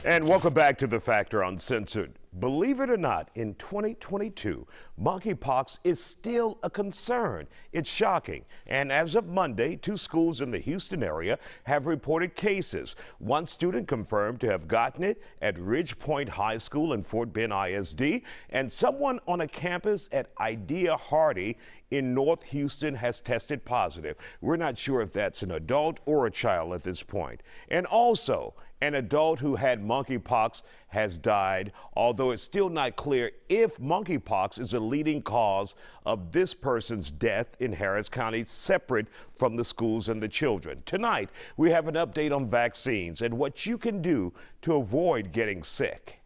And welcome back to The Factor Uncensored. Believe it or not, in 2022, monkeypox is still a concern. It's shocking. And as of Monday, 2 schools in the Houston area have reported cases. One student confirmed to have gotten it at Ridge Point High School in Fort Bend ISD, and someone on a campus at isiah-Hardy in North Houston has tested positive. We're not sure if that's an adult or a child at this point. And also, an adult who had monkeypox has died, although it's still not clear if monkeypox is a leading cause of this person's death in Harris County, separate from the schools and the children. Tonight, we have an update on vaccines and what you can do to avoid getting sick.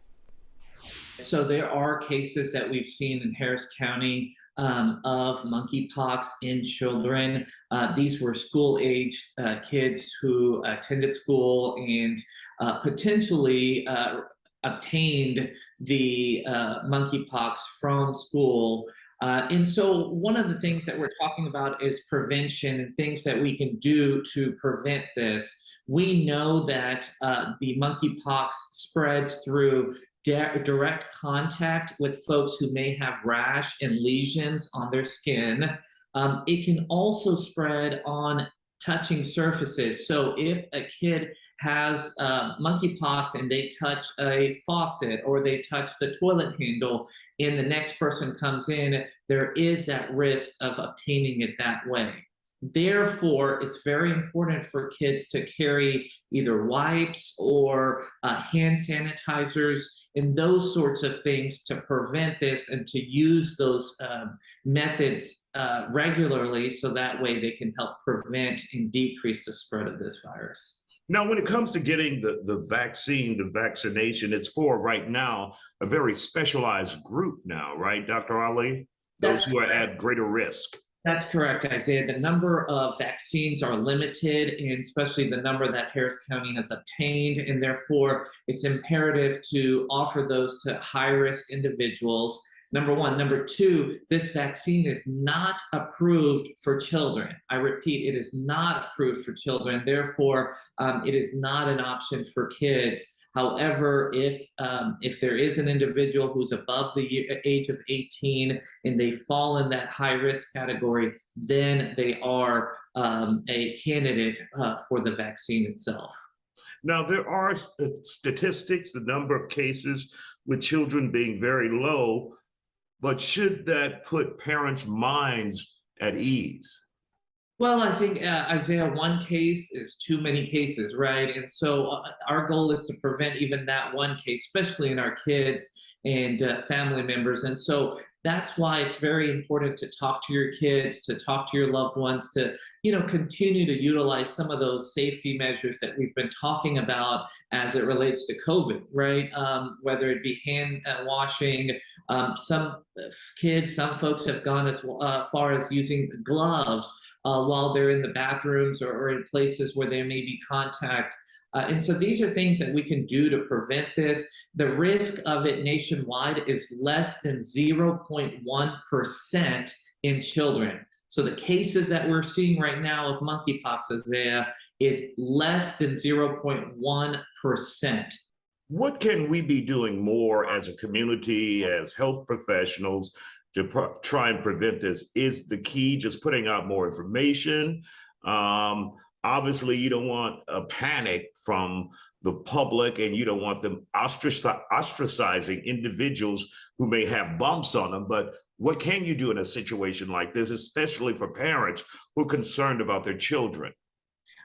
So there are cases that we've seen in Harris County of monkeypox in children. These were school-aged kids who attended school and potentially obtained the monkeypox from school. And so one of the things that we're talking about is prevention and things that we can do to prevent this. We know that the monkeypox spreads through direct contact with folks who may have rash and lesions on their skin. It can also spread on touching surfaces. So if a kid has monkeypox and they touch a faucet or they touch the toilet handle and the next person comes in, there is that risk of obtaining it that way. Therefore, it's very important for kids to carry either wipes or hand sanitizers and those sorts of things to prevent this, and to use those methods regularly so that way they can help prevent and decrease the spread of this virus. Now, when it comes to getting the vaccine, the vaccination, it's for right now a very specialized group now, right, Dr. Ali? Those who are at greater risk. That's correct, Isaiah. The number of vaccines are limited, and especially the number that Harris County has obtained, and therefore it's imperative to offer those to high-risk individuals. Number one. Number two, this vaccine is not approved for children. I repeat, it is not approved for children. Therefore, it is not an option for kids. However, if there is an individual who's above the age of 18 and they fall in that high risk category, then they are a candidate for the vaccine itself. Now, there are statistics, the number of cases with children being very low, but should that put parents' minds at ease? Well, I think, Isaiah, one case is too many cases, right? And so our goal is to prevent even that one case, especially in our kids and family members. And so that's why it's very important to talk to your kids, to talk to your loved ones, to, continue to utilize some of those safety measures that we've been talking about as it relates to COVID, right? Whether it be hand washing, some folks have gone as far as using gloves while they're in the bathrooms or in places where there may be contact. And so these are things that we can do to prevent this. The risk of it nationwide is less than 0.1% in children. So the cases that we're seeing right now of monkeypox, Isaiah, is less than 0.1%. What can we be doing more as a community, as health professionals, to try and prevent this? Is the key just putting out more information? Obviously, you don't want a panic from the public, and you don't want them ostracizing individuals who may have bumps on them. But what can you do in a situation like this, especially for parents who are concerned about their children?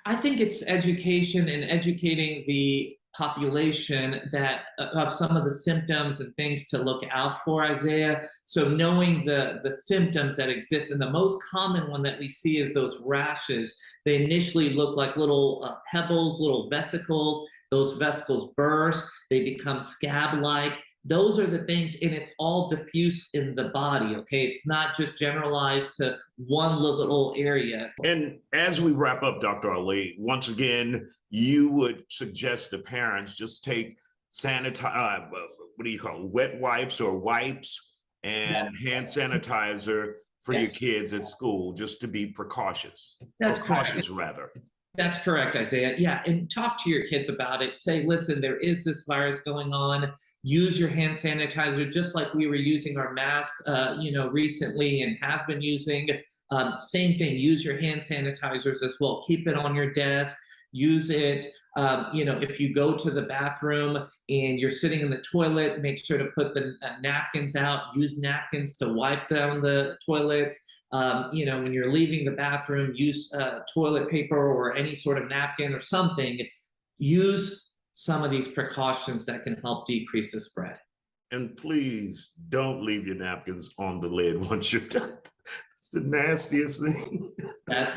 I think it's education and educating the population that of some of the symptoms and things to look out for, Isaiah. So knowing the symptoms that exist, and the most common one that we see is those rashes. They initially look like little pebbles, little vesicles. Those vesicles burst, they become scab-like. Those are the things, and it's all diffuse in the body, okay? It's not just generalized to one little area. And as we wrap up, Dr. Ali, once again, you would suggest to parents just take wet wipes or wipes and hand sanitizer for your kids at school, just to be precautious. That's cautious, rather. That's correct, Isaiah. Yeah, and talk to your kids about it. Say, listen, there is this virus going on. Use your hand sanitizer, just like we were using our mask, recently and have been using. Same thing. Use your hand sanitizers as well. Keep it on your desk. Use it. If you go to the bathroom and you're sitting in the toilet, make sure to put the napkins out. Use napkins to wipe down the toilets. When you're leaving the bathroom, use toilet paper or any sort of napkin or something. Use some of these precautions that can help decrease the spread. And please don't leave your napkins on the lid once you're done. It's the nastiest thing. That's